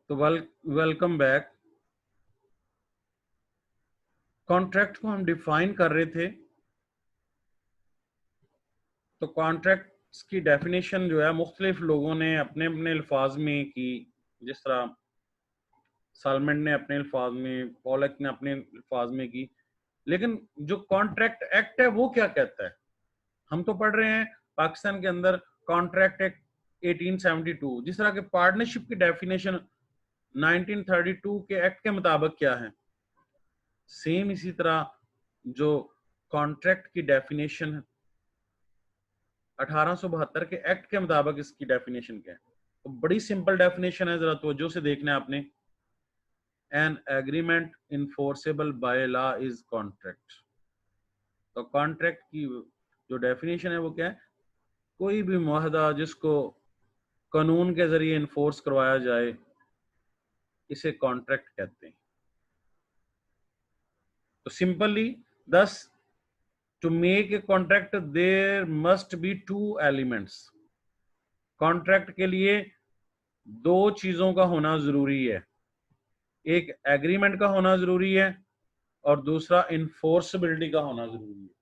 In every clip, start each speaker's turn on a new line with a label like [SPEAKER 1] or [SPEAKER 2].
[SPEAKER 1] तो welcome back. Contract को हम डिफाइन कर रहे थे। तो कॉन्ट्रैक्ट्स की डेफिनेशन जो है मुख्तलिफ लोगों ने अपने अपने अल्फाज में की। जिस तरह सालमन ने अपने अल्फाज में, पॉलक ने अपने अल्फाज में की। लेकिन जो कॉन्ट्रैक्ट एक्ट है वो क्या कहता है? हम तो पढ़ रहे हैं पाकिस्तान के अंदर कॉन्ट्रैक्ट एक्ट 1872। जिस तरह के पार्टनरशिप की डेफिनेशन 1932 के एक्ट के मुताबिक क्या है, सेम इसी तरह जो कॉन्ट्रैक्ट की डेफिनेशन 1872 के एक्ट के मुताबिक इसकी डेफिनेशन क्या है। तो बड़ी सिंपल डेफिनेशन है, जरा तवज्जो से देखना है आपने। An agreement enforceable by law is contract. तो कॉन्ट्रैक्ट की जो डेफिनेशन है वो क्या है? कोई भी मुआहदा जिसको कानून के जरिए इन्फोर्स करवाया जाए, इसे कॉन्ट्रैक्ट कहते हैं। तो simply thus, to make a contract there must be two elements. Contract के लिए दो चीजों का होना जरूरी है। एक एग्रीमेंट का होना जरूरी है और दूसरा इन्फोर्सबिलिटी का होना जरूरी है।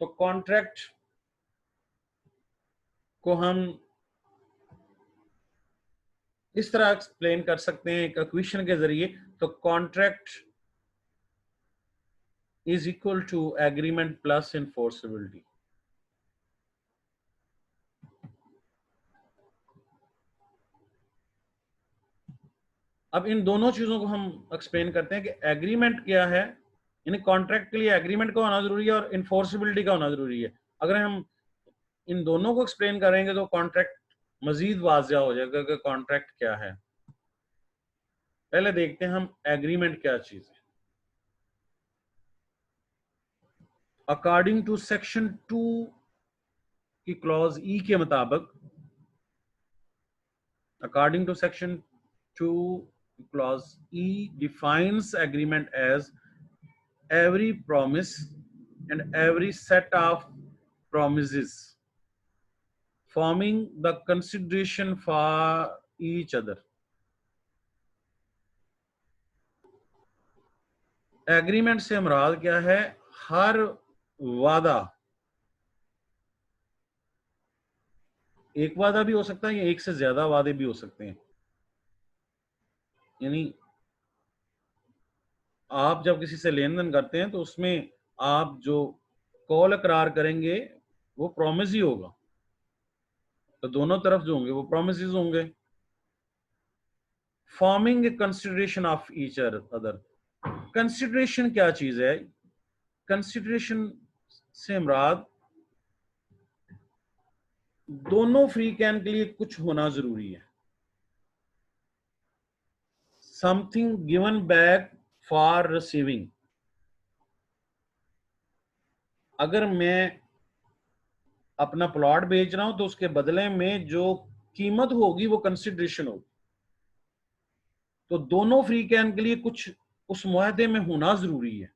[SPEAKER 1] तो कॉन्ट्रैक्ट को हम इस तरह एक्सप्लेन कर सकते हैं एक इक्वेशन के जरिए। तो contract is equal to agreement plus enforceability. अब इन दोनों चीजों को हम एक्सप्लेन करते हैं कि एग्रीमेंट क्या है। यानी कॉन्ट्रैक्ट के लिए एग्रीमेंट का होना जरूरी है और इन्फोर्सिबिलिटी का होना जरूरी है। अगर हम इन दोनों को एक्सप्लेन करेंगे तो कॉन्ट्रैक्ट मजीद वाज़िया हो जाएगा कि कॉन्ट्रैक्ट क्या है। पहले देखते हैं हम एग्रीमेंट क्या चीज है। अकॉर्डिंग टू सेक्शन 2 की क्लॉज ई के मुताबिक, according to section 2 clause E defines agreement as every promise and every set of promises forming the consideration for each other. Agreement से मुराद क्या है? हर वादा, एक वादा भी हो सकता है या एक से ज्यादा वादे भी हो सकते हैं। यानी आप जब किसी से लेन देन करते हैं तो उसमें आप जो कॉल इकरार करेंगे वो प्रॉमिस ही होगा। तो दोनों तरफ जो होंगे वो प्रोमिसेस होंगे। Forming a consideration of each other. Consideration क्या चीज है? कंसिडरेशन से मुराद दोनों फ्री कैन के लिए कुछ होना जरूरी है। Something given back for receiving. अगर मैं अपना प्लॉट बेच रहा हूं तो उसके बदले में जो कीमत होगी वो कंसिडरेशन होगी। तो दोनों फ्री कैन के लिए कुछ उस मुआहदे में होना जरूरी है।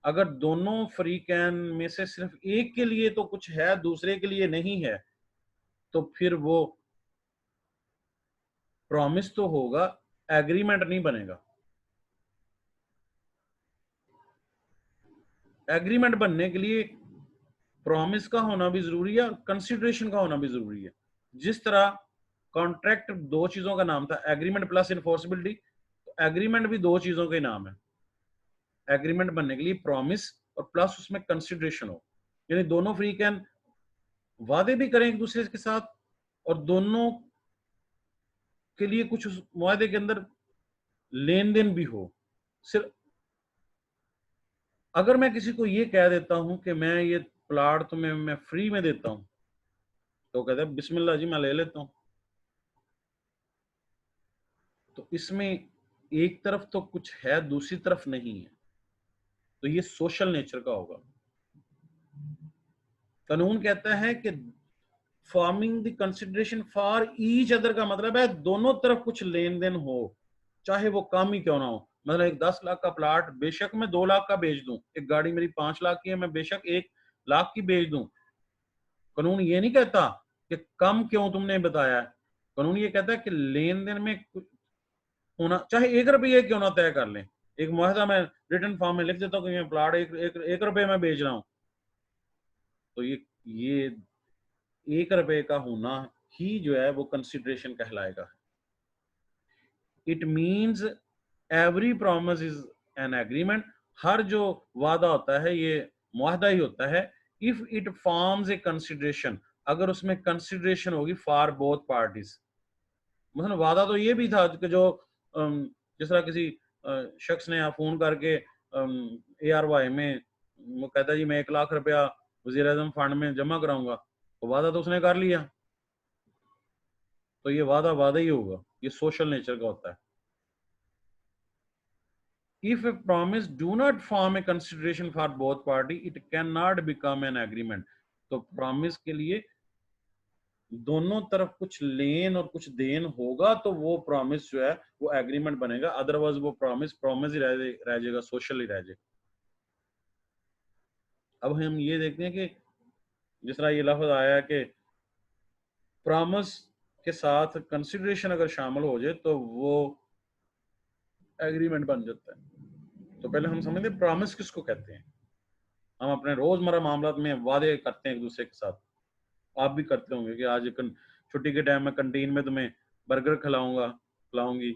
[SPEAKER 1] अगर दोनों फ्री कैन में से सिर्फ एक के लिए तो कुछ है, दूसरे के लिए नहीं है, तो फिर वो प्रॉमिस तो होगा, एग्रीमेंट नहीं बनेगा। एग्रीमेंट बनने के लिए प्रॉमिस का होना भी जरूरी है और कंसिडरेशन का होना भी जरूरी है। जिस तरह कॉन्ट्रैक्ट दो चीजों का नाम था, एग्रीमेंट प्लस इन्फोर्सिबिलिटी, तो एग्रीमेंट भी दो चीजों के नाम है। एग्रीमेंट बनने के लिए प्रॉमिस और प्लस उसमें कंसिडरेशन हो। यानी दोनों फ्री कैन वादे भी करें एक दूसरे के साथ और दोनों के लिए कुछ उस मुआहदे के अंदर लेन देन भी हो। सिर्फ अगर मैं किसी को ये कह देता हूं कि मैं ये प्लाट तुम्हें मैं फ्री में देता हूं, तो कहता है बिस्मिल्लाह जी मैं ले लेता हूं। तो इसमें एक तरफ तो कुछ है, दूसरी तरफ नहीं है, तो ये सोशल नेचर का होगा। कानून कहता है कि forming the consideration for each other का मतलब है दोनों तरफ कुछ लेन देन हो, चाहे वो कम ही क्यों ना हो। मतलब एक 10 लाख का प्लाट बेशक मैं 2 लाख का बेच दूं, एक गाड़ी मेरी 5 लाख की है मैं बेशक 1 लाख की बेच दूं, कानून ये नहीं कहता कि कम क्यों तुमने बताया है। कानून ये कहता है कि लेन देन में होना चाहे 1 रुपये क्यों ना तय कर लें, एक मुआहदा मैं रिटन फॉर्म में लिख देता हूँ कि मैं प्लाट 1 रुपये में बेच रहा हूँ, तो ये 1 रुपये का होना ही जो है वो कंसिडरेशन कहलाएगा। It means every promise is an agreement, हर जो वादा होता है ये मुआहदा ही होता है। If it forms a consideration, अगर उसमें कंसिडरेशन होगी फॉर बोथ पार्टीज। मतलब वादा तो ये भी था कि जो जिस तरह किसी शख्स ने यहाँ फोन करके ARY में वो कहता है जी मैं 1 लाख रुपया वजीर आजम फंड में जमा कराऊंगा, तो वादा तो उसने कर लिया, तो ये वादा ही होगा, ये सोशल नेचर का होता है। If a promise do not form a consideration for both party, it cannot become an agreement. तो प्रॉमिस के लिए दोनों तरफ कुछ लेन और कुछ देन होगा तो वो प्रॉमिस जो है वो एग्रीमेंट बनेगा, अदरवाइज वो प्रॉमिस ही रह जाएगा, सोशल ही रह जाएगा। अब हम ये देखते हैं कि जिस तरह ये लफ्ज आया है कि प्रॉमिस के साथ कंसिडरेशन अगर शामिल हो जाए तो वो एग्रीमेंट बन जाता है। तो पहले हम समझते हैं प्रॉमिस किसको कहते हैं। हम अपने रोजमर्रा मामलात में वादे करते हैं एक दूसरे के साथ, आप भी करते होंगे कि आज छुट्टी के टाइम में कंटीन में तुम्हें बर्गर खिलाऊंगी,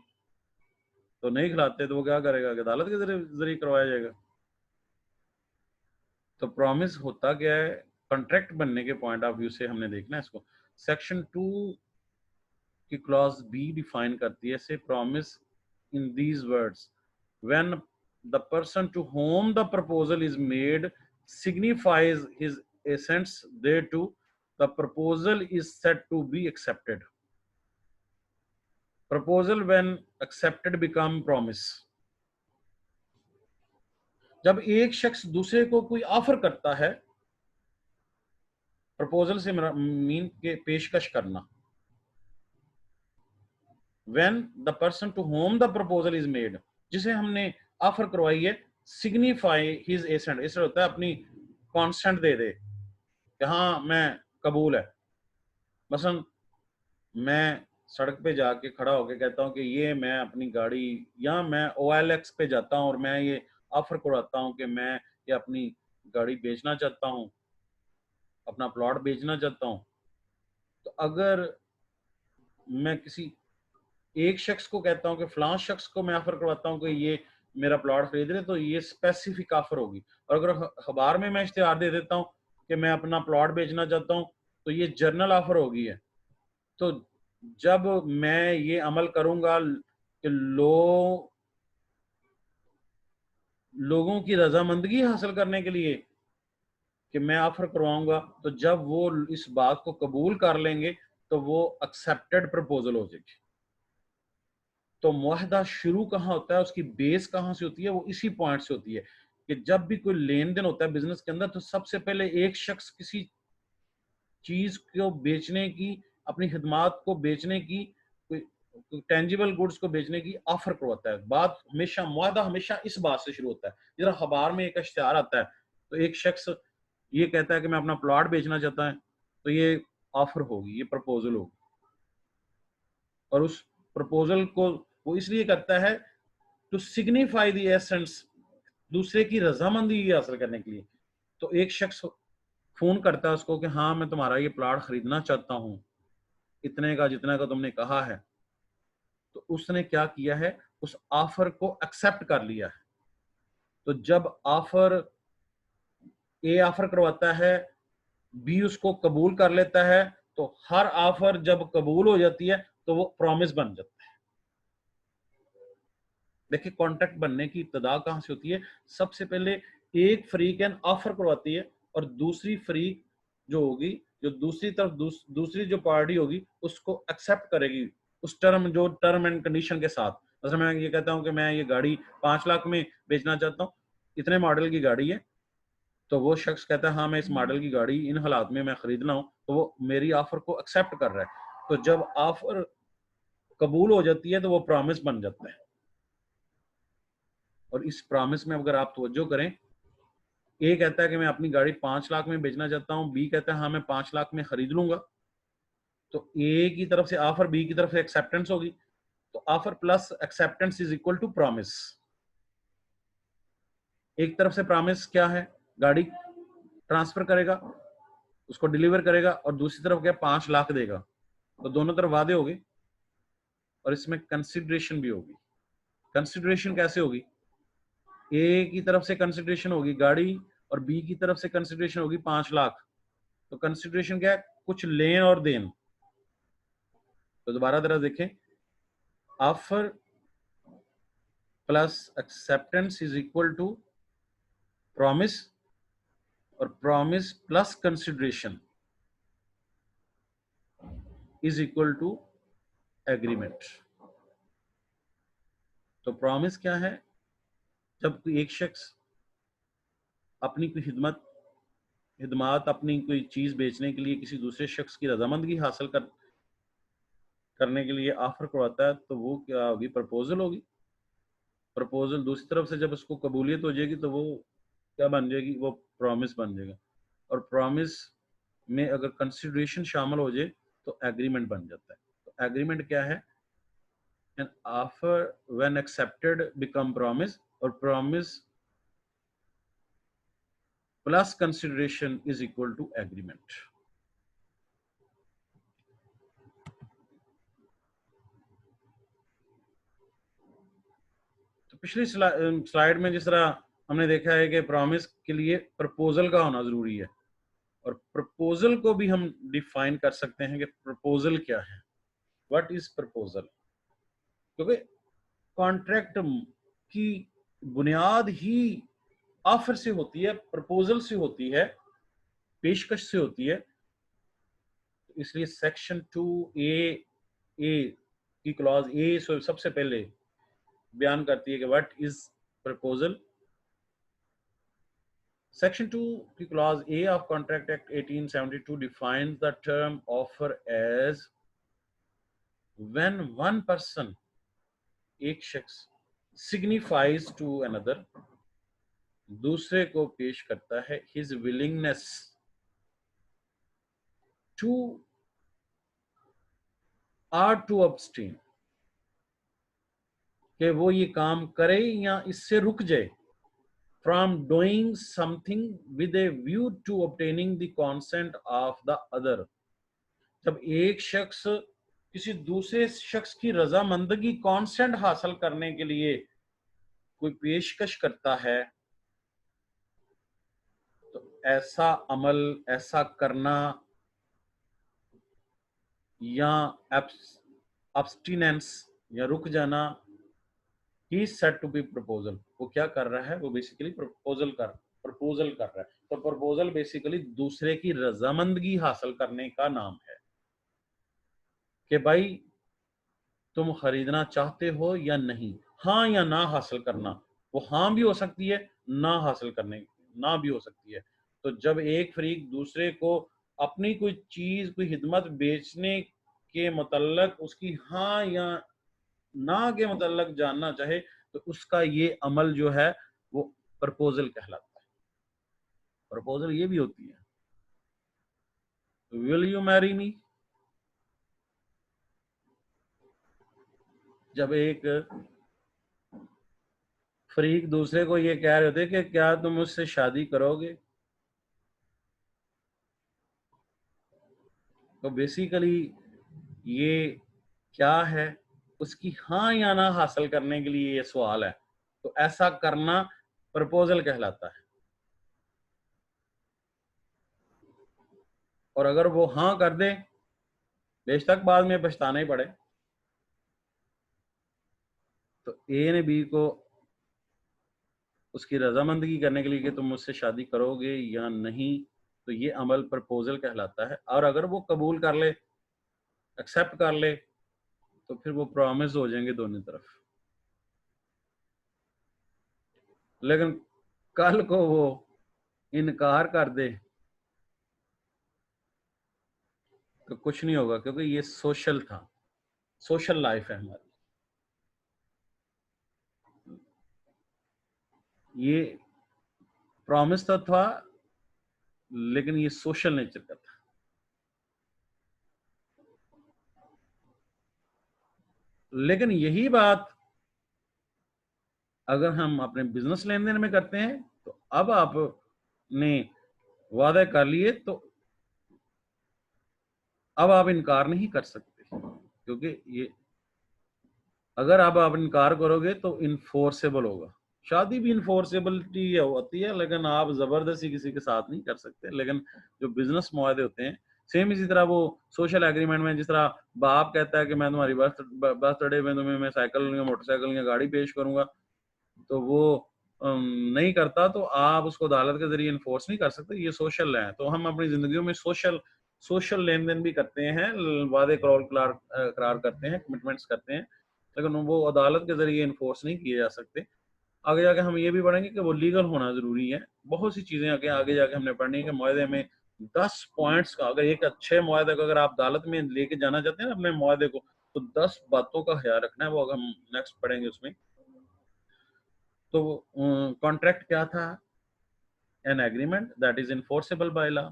[SPEAKER 1] तो नहीं खिलाते तो वो क्या करेगा कि अदालत के जरिए करवाया जाएगा। तो प्रॉमिस होता क्या है, कॉन्ट्रैक्ट बनने के पॉइंट ऑफ व्यू से हमने देखना है इसको। सेक्शन 2 की क्लॉज बी डिफाइन करती है से promise in these words, when the person to whom the proposal is made signifies his assents thereto, the proposal is said to be accepted. Proposal when accepted become promise. जब एक शख्स दूसरे को कोई offer करता है, प्रपोजल से mean के पेशकश करना, when the person to whom the proposal is made, जिसे हमने ऑफर करवाई है, signify his assent, इससे होता है अपनी कॉन्सेंट दे दे कि हाँ मैं कबूल है। मसलन मैं सड़क पे जाके खड़ा होके कहता हूँ कि ये मैं अपनी गाड़ी, या मैं OLX पे जाता हूँ और मैं ये ऑफर करवाता हूँ कि मैं ये अपनी गाड़ी बेचना चाहता हूँ, अपना प्लॉट बेचना चाहता हूँ। तो अगर मैं किसी एक शख्स को कहता हूँ कि फलां शख्स को मैं ऑफर करवाता हूँ कि ये मेरा प्लॉट खरीद ले, तो ये स्पेसिफिक ऑफर होगी। और अगर अखबार में मैं इश्तिहार दे देता हूँ कि मैं अपना प्लॉट बेचना चाहता हूँ, तो ये जर्नल ऑफर होगी है। तो जब मैं ये अमल करूंगा कि लोगों की रजामंदगी हासिल करने के लिए कि मैं ऑफर करवाऊंगा, तो जब वो इस बात को कबूल कर लेंगे तो वो एक्सेप्टेड प्रपोजल हो जाएगी। तो मुआहदा शुरू कहाँ होता है, उसकी बेस कहाँ से होती है, वो इसी पॉइंट से होती है कि जब भी कोई लेन देन होता है बिजनेस के अंदर, तो सबसे पहले एक शख्स किसी चीज को बेचने की, अपनी खिदमात को बेचने की, कोई टेंजिबल गुड्स को बेचने की ऑफर करवाता है। बात हमेशा, मुआहदा हमेशा इस बात से शुरू होता है। जरा अखबार में एक इश्तिहार आता है तो एक शख्स ये कहता है कि मैं अपना प्लॉट बेचना चाहता है, तो ये ऑफर होगी, ये प्रपोजल होगी। और उस प्रपोजल को वो इसलिए करता है टू सिग्निफाई द एसेंस, दूसरे की रजामंदी हासिल करने के लिए। तो एक शख्स फोन करता है उसको कि हाँ मैं तुम्हारा ये प्लॉट खरीदना चाहता हूँ, इतने का जितने का तुमने कहा है। तो उसने क्या किया है, उस ऑफर को एक्सेप्ट कर लिया है। तो जब ए ऑफर करवाता है, बी उसको कबूल कर लेता है, तो हर ऑफर जब कबूल हो जाती है तो वो प्रॉमिस बन जाता है। देखिए कॉन्ट्रैक्ट बनने की इब्तिदा कहां से होती है। सबसे पहले एक फरीक एन ऑफर करवाती है और दूसरी फरीक जो होगी, जो दूसरी तरफ दूसरी जो पार्टी होगी उसको एक्सेप्ट करेगी उस टर्म एंड कंडीशन के साथ। जैसे मैं ये कहता हूँ कि मैं ये गाड़ी 5 लाख में बेचना चाहता हूँ, इतने मॉडल की गाड़ी है, तो वो शख्स कहता है हाँ मैं इस मॉडल की गाड़ी इन हालात में मैं खरीदना हूँ, तो वो मेरी ऑफर को एक्सेप्ट कर रहा है। तो जब ऑफर कबूल हो जाती है तो वो प्रॉमिस बन जाता है। और इस प्रॉमिस में अगर आप तवज्जो करें, ए कहता है कि मैं अपनी गाड़ी 5 लाख में बेचना चाहता हूँ, बी कहता है हाँ मैं 5 लाख में खरीद लूंगा, तो ए की तरफ से ऑफर, बी की तरफ से एक्सेप्टेंस होगी, तो offer plus acceptance is equal to promise. एक तरफ से प्रॉमिस क्या है, गाड़ी ट्रांसफर करेगा, उसको डिलीवर करेगा, और दूसरी तरफ क्या, 5 लाख देगा। तो दोनों तरफ वादे होंगे और इसमें कंसिडरेशन भी होगी। कंसिडरेशन कैसे होगी, ए की तरफ से कंसिडरेशन होगी गाड़ी और बी की तरफ से कंसिडरेशन होगी 5 लाख। तो कंसिडरेशन क्या है, कुछ लेन और देन। तो दोबारा तरह देखें, offer plus acceptance is equal to promise, और promise plus consideration is equal to agreement. तो प्रॉमिस क्या है, जब कोई एक शख्स अपनी कोई हिदमात अपनी कोई चीज बेचने के लिए किसी दूसरे शख्स की रजामंदगी हासिल करने के लिए ऑफर करवाता है, तो वो क्या होगी, प्रपोजल होगी। प्रपोजल दूसरी तरफ से जब उसको कबूलियत हो जाएगी तो वो क्या बन जाएगी, वो प्रॉमिस बन जाएगा। और प्रॉमिस में अगर कंसिडरेशन शामिल हो जाए तो एग्रीमेंट बन जाता है। तो एग्रीमेंट क्या है, an offer when accepted become promise, और promise plus consideration is equal to agreement. तो पिछली स्लाइड में जिस तरह हमने देखा है कि प्रॉमिस के लिए प्रपोजल का होना जरूरी है, और प्रपोजल को भी हम डिफाइन कर सकते हैं कि प्रपोजल क्या है, व्हाट इज प्रपोजल। क्योंकि कॉन्ट्रैक्ट की बुनियाद ही ऑफर से होती है, प्रपोजल से होती है, पेशकश से होती है। इसलिए सेक्शन 2A की क्लॉज ए सबसे पहले बयान करती है कि व्हाट इज प्रपोजल। सेक्शन 2 की clause A of contract act 1872 defines the term offer as when one person, एक शख्स, सिग्निफाइज टू अनदर, दूसरे को पेश करता है, his willingness to or to abstain, कि वो ये काम करे या इससे रुक जाए, from doing something with a view to obtaining the consent of the other. जब एक शख्स किसी दूसरे शख्स की रजामंदगी, कॉन्सेंट हासिल करने के लिए कोई पेशकश करता है, तो ऐसा अमल, ऐसा करना या एब्सटिनेंस या रुक जाना, ही सेड टू बी प्रपोजल। वो क्या कर रहा है, वो बेसिकली प्रपोजल कर रहा है। तो प्रपोजल बेसिकली दूसरे की रजामंदगी हासिल करने का नाम है कि भाई तुम खरीदना चाहते हो या नहीं, हाँ या ना हासिल करना। वो हाँ भी हो सकती है, ना हासिल करने ना भी हो सकती है। तो जब एक फरीक दूसरे को अपनी कोई चीज, कोई खिदमत बेचने के मुतल्लक उसकी हाँ या ना के मुतल्लक जानना चाहे, तो उसका ये अमल जो है वो प्रपोजल कहलाता है। प्रपोजल ये भी होती है, विल यू मैरी मी। जब एक फरीक दूसरे को ये कह रहे होते कि क्या तुम मुझसे शादी करोगे, तो बेसिकली ये क्या है, उसकी हाँ या ना हासिल करने के लिए ये सवाल है। तो ऐसा करना प्रपोजल कहलाता है। और अगर वो हाँ कर दे, बेशक बाद में पछताना ही पड़े, तो ए ने बी को उसकी रजामंदगी करने के लिए कि तुम मुझसे शादी करोगे या नहीं, तो ये अमल प्रपोजल कहलाता है। और अगर वो कबूल कर ले, एक्सेप्ट कर ले, तो फिर वो प्रॉमिस हो जाएंगे दोनों तरफ। लेकिन कल को वो इनकार कर दे तो कुछ नहीं होगा, क्योंकि ये सोशल था, सोशल लाइफ है हमारी। ये प्रॉमिस तो था, लेकिन ये सोशल नेचर का था। लेकिन यही बात अगर हम अपने बिजनेस लेन देन में करते हैं तो अब आपने वादे कर लिए तो अब आप इनकार नहीं कर सकते, क्योंकि ये अगर आप इनकार करोगे तो इनफोर्सेबल होगा। शादी भी इनफोर्सेबिलिटी होती है, लेकिन आप जबरदस्ती किसी के साथ नहीं कर सकते। लेकिन जो बिजनेस मुआहदे होते हैं, सेम इसी तरह वो सोशल एग्रीमेंट में, जिस तरह बाप कहता है कि मैं तुम्हारी बर्थडे में तुम्हें मैं साइकिल या मोटरसाइकिल या गाड़ी पेश करूंगा, तो वो नहीं करता, तो आप उसको अदालत के जरिए इन्फोर्स नहीं कर सकते। ये सोशल है। तो हम अपनी जिंदगियों में सोशल सोशल लेन देन भी करते हैं, वादे करार करते हैं, कमिटमेंट्स करते हैं, लेकिन वो अदालत के जरिए इन्फोर्स नहीं किए जा सकते। आगे जाके हम ये भी पढ़ेंगे कि वो लीगल होना जरूरी है। बहुत सी चीजें आगे जाके हमने पढ़नी है कि मुआहदे में 10 पॉइंट्स का, अगर एक अच्छे मुआहदे को अगर आप अदालत में लेके जाना चाहते हैं ना अपने मुआहदे को, तो 10 बातों का ख्याल रखना है। वो अगर हम नेक्स्ट पढ़ेंगे उसमें। तो कॉन्ट्रैक्ट क्या था? An agreement that is enforceable by law.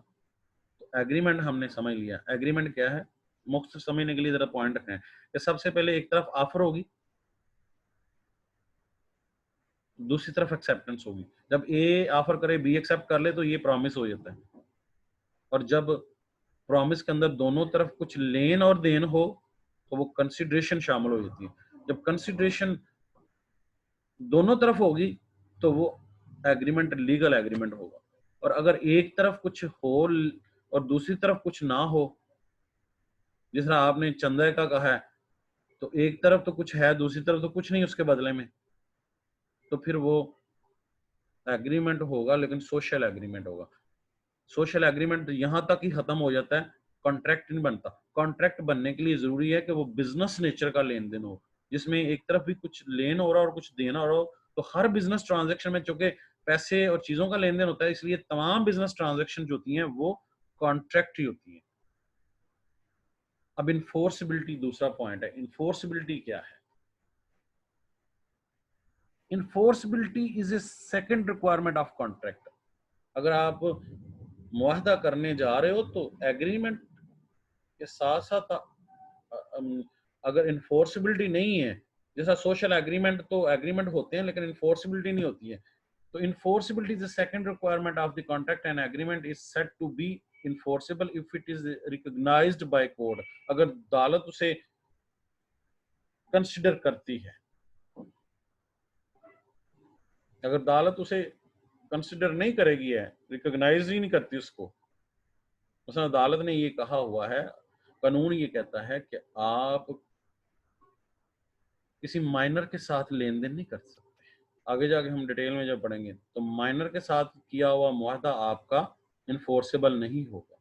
[SPEAKER 1] तो एग्रीमेंट हमने समझ लिया। एग्रीमेंट क्या है, मुख्त समझने के लिए जरा पॉइंट रखें कि सबसे पहले एक तरफ ऑफर होगी, दूसरी तरफ एक्सेप्टेंस होगी। जब ए ऑफर करे, बी एक्सेप्ट कर ले, तो ये प्रॉमिस हो जाता है। और जब प्रॉमिस के अंदर दोनों तरफ कुछ लेन और देन हो, तो वो कंसिडरेशन शामिल हो जाती है। जब कंसिडरेशन दोनों तरफ होगी तो वो एग्रीमेंट लीगल एग्रीमेंट होगा। और अगर एक तरफ कुछ हो और दूसरी तरफ कुछ ना हो, जिस तरह आपने चंदा का कहा है, तो एक तरफ तो कुछ है, दूसरी तरफ तो कुछ नहीं उसके बदले में, तो फिर वो एग्रीमेंट होगा, लेकिन सोशल एग्रीमेंट होगा। सोशल एग्रीमेंट यहां तक ही खत्म हो जाता है, कॉन्ट्रैक्ट नहीं बनता। कॉन्ट्रैक्ट बनने के लिए जरूरी है कि वो बिजनेस नेचर का लेन देन हो, जिसमें एक तरफ भी कुछ लेन हो रहा हो और कुछ देना हो रहा हो। तो हर बिजनेस ट्रांजेक्शन में, चूंकि पैसे और चीजों का लेन देन होता है, इसलिए तमाम बिजनेस ट्रांजेक्शन जो होती हैं वो कॉन्ट्रैक्ट ही होती हैं। अब इन्फोर्सिबिलिटी दूसरा पॉइंट है। इन्फोर्सिबिलिटी क्या है? Enforceability is a second requirement of contract. अगर आप मुआहदा करने जा रहे हो तो एग्रीमेंट के साथ साथ अगर इन्फोर्सिबिलिटी नहीं है, जैसा सोशल एग्रीमेंट, तो एग्रीमेंट होते हैं लेकिन इन्फोर्सिबिलिटी नहीं होती है। तो enforceability is the second requirement of the contract and agreement is said to be enforceable if it is recognised by court. अगर अदालत उसे कंसिडर करती है, अगर अदालत उसे कंसिडर नहीं करेगी, है रिकॉग्नाइज ही नहीं करती उसको। मतलब अदालत ने ये कहा हुआ है, कानून ये कहता है कि आप किसी माइनर के साथ लेन देन नहीं कर सकते। आगे जाके हम डिटेल में जब पढ़ेंगे तो माइनर के साथ किया हुआ मुआहदा आपका इन्फोर्सेबल नहीं होगा।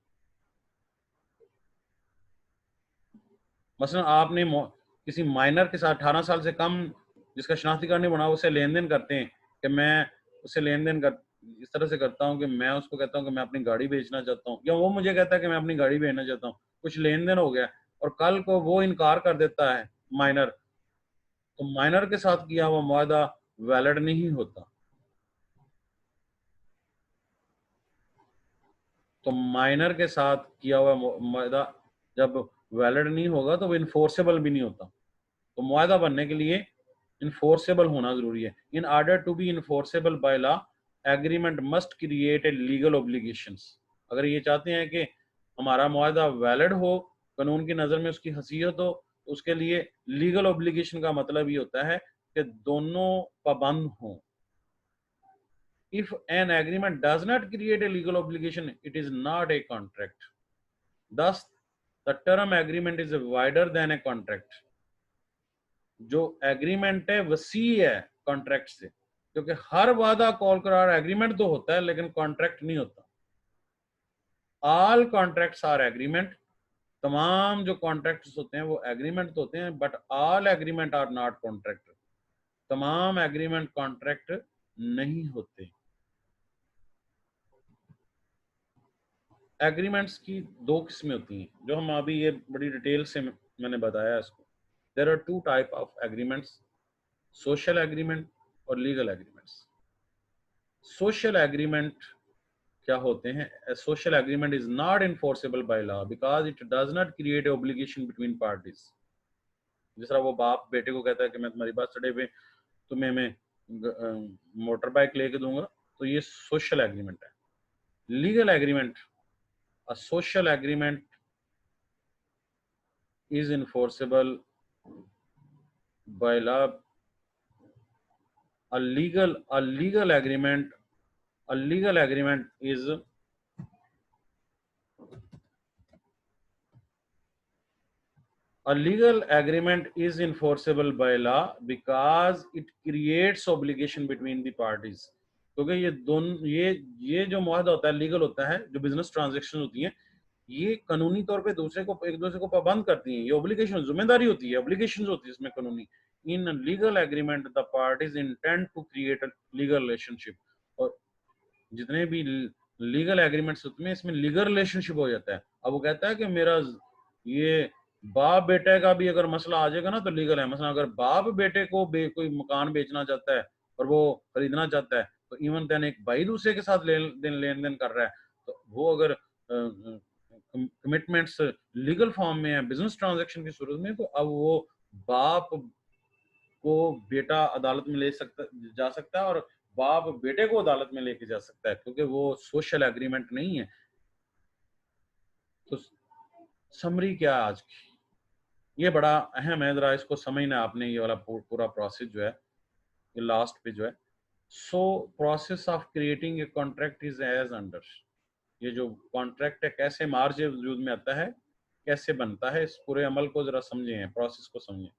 [SPEAKER 1] मसलन आपने किसी माइनर के साथ 18 साल से कम जिसका शनाख्ती कार्ड नहीं बना, उससे लेन देन करते हैं कि मैं उससे लेन देन कर इस तरह से करता हूँ कि मैं उसको कहता हूँ कि मैं अपनी गाड़ी बेचना चाहता हूँ, या वो मुझे कहता है कि मैं अपनी गाड़ी बेचना चाहता हूँ। कुछ लेन देन हो गया और कल को वो इनकार कर देता है माइनर, तो माइनर के साथ किया हुआ मुआहदा वैलिड नहीं होता। तो माइनर के साथ किया हुआ मुआहदा जब वैलिड नहीं होगा तो वो इन्फोर्सेबल भी नहीं होता। तो मुआहदा बनने के लिए इन्फोर्सेबल होना जरूरी है। In order to be enforceable by law, agreement must create a legal obligations. अगर ये चाहते हैं कि हमारा मुआहदा वैलिड हो, कानून की नज़र में उसकी हैसियत हो, तो उसके लिए लीगल ऑब्लिगेशन का मतलब ये होता है कि दोनों पाबंद हों। If an agreement does not create a legal obligation, it is not a contract. Thus, the term agreement is wider than a contract. जो एग्रीमेंट है वसी है कॉन्ट्रैक्ट से, क्योंकि हर वादा कॉल करार एग्रीमेंट तो होता है लेकिन कॉन्ट्रैक्ट नहीं होता। All contracts are agreement. तमाम जो कॉन्ट्रैक्ट्स होते हैं वो एग्रीमेंट तो होते हैं, but all agreement are not contract. तमाम एग्रीमेंट कॉन्ट्रैक्ट नहीं होते। एग्रीमेंट्स की दो किस्में होती हैं जो हम अभी ये बड़ी डिटेल से मैंने बताया इसको। There are two type of agreements, social agreement और लीगल एग्रीमेंट्स। सोशल एग्रीमेंट क्या होते हैं? Social agreement is not enforceable by law because it does not create obligation between parties. जिस तरह वो बाप बेटे को कहता है कि मैं तुम्हारी बर्थडे पे तुम्हें मैं मोटर बाइक लेके दूंगा, तो ये सोशल एग्रीमेंट है। Legal agreement, a social agreement is enforceable by law. A legal agreement is a legal agreement is enforceable by law because it creates obligation between the parties. क्योंकि ये दोनों ये जो मुआहदा होता है लीगल होता है, जो बिजनेस ट्रांजैक्शन होती हैं, ये कानूनी तौर पे एक दूसरे को पाबंद करती हैं। ये ऑब्लिगेशन, जिम्मेदारी होती है, ऑब्लिगेशंस होती है इसमें कानूनी। In legal agreement the parties intend to create a legal relationship. और जितने भी लीगल एग्रीमेंट्स होते हैं इसमें लीगल रिलेशनशिप हो जाता है। अब वो कहता है कि मेरा ये बाप बेटे का भी अगर मसला आ जाएगा ना तो लीगल है। मसला अगर बाप बेटे को कोई मकान बेचना चाहता है और वो खरीदना चाहता है, तो इवन देन एक भाई दूसरे के साथ लेन देन कर रहा है, तो वो अगर कमिटमेंट्स लीगल फॉर्म में है, बिजनेस ट्रांजैक्शन की सूरत में, तो अब वो बाप को बेटा अदालत में ले सकता जा सकता है और बाप बेटे को अदालत में लेके जा सकता है, क्योंकि वो सोशल एग्रीमेंट नहीं है। तो समरी क्या है आज की, ये बड़ा अहम है, जरा इसको समझना आपने। ये वाला पूरा प्रोसेस जो है, ये लास्ट पे जो है, so process of creating a contract is as under. ये जो कॉन्ट्रैक्ट है कैसे मार्ज वजूद में आता है, कैसे बनता है, इस पूरे अमल को जरा समझें, प्रोसेस को समझें।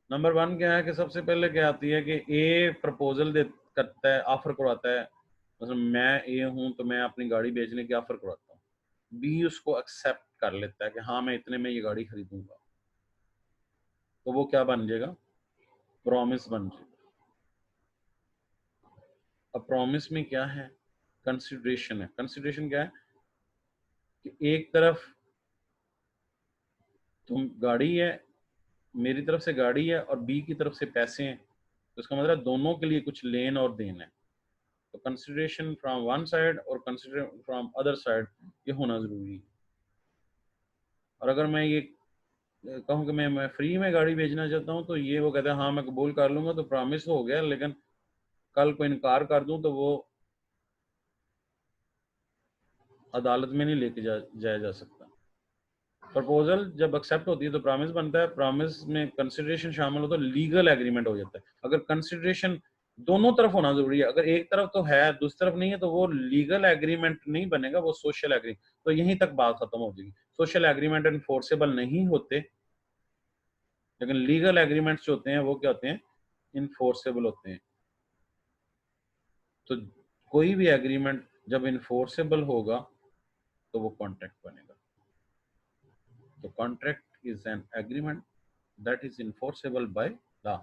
[SPEAKER 1] नंबर 1 क्या है कि सबसे पहले क्या आती है कि ए प्रपोजल करता है, ऑफर करवाता है। मतलब मैं ए हूं तो मैं अपनी गाड़ी बेचने की ऑफर करवाता हूँ। बी उसको एक्सेप्ट कर लेता है कि हाँ मैं इतने में ये गाड़ी खरीदूंगा, तो वो क्या बन जाएगा, प्रॉमिस बन जाएगा। अब प्रॉमिस में क्या है, कंसिडरेशन है। कंसिडरेशन क्या है कि एक तरफ तुम गाड़ी है, मेरी तरफ से गाड़ी है और बी की तरफ से पैसे हैं, तो इसका मतलब दोनों के लिए कुछ लेन और देन है। तो कंसिडरेशन फ्रॉम वन साइड और कंसिडरेशन फ्रॉम अदर साइड, ये होना जरूरी है। और अगर मैं ये कहूँ कि मैं फ्री में गाड़ी बेचना चाहता हूँ, तो ये वो कहते हैं हाँ मैं कबूल कर लूंगा, तो प्रॉमिस हो गया, लेकिन कल को इनकार कर दूं तो वो अदालत में नहीं लेके जाया जा सकता। प्रपोजल जब एक्सेप्ट होती है तो प्रॉमिस बनता है, प्रॉमिस में कंसिडरेशन शामिल हो तो लीगल एग्रीमेंट हो जाता है। अगर कंसिडरेशन दोनों तरफ होना जरूरी है, अगर एक तरफ तो है दूसरी तरफ नहीं है, तो वो लीगल एग्रीमेंट नहीं बनेगा, वो सोशल एग्रीमेंट। तो यहीं तक बात खत्म हो जाएगी। सोशल एग्रीमेंट इनफोर्सेबल नहीं होते, लेकिन लीगल एग्रीमेंट्स जो होते हैं वो क्या होते हैं, इनफोर्सेबल होते हैं। तो कोई भी एग्रीमेंट जब इनफोर्सेबल होगा तो वो कॉन्ट्रैक्ट बनेगा। तो contract is an agreement that is enforceable by law.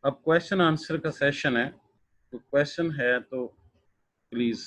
[SPEAKER 1] अब क्वेश्चन आंसर का सेशन है, तो क्वेश्चन है तो प्लीज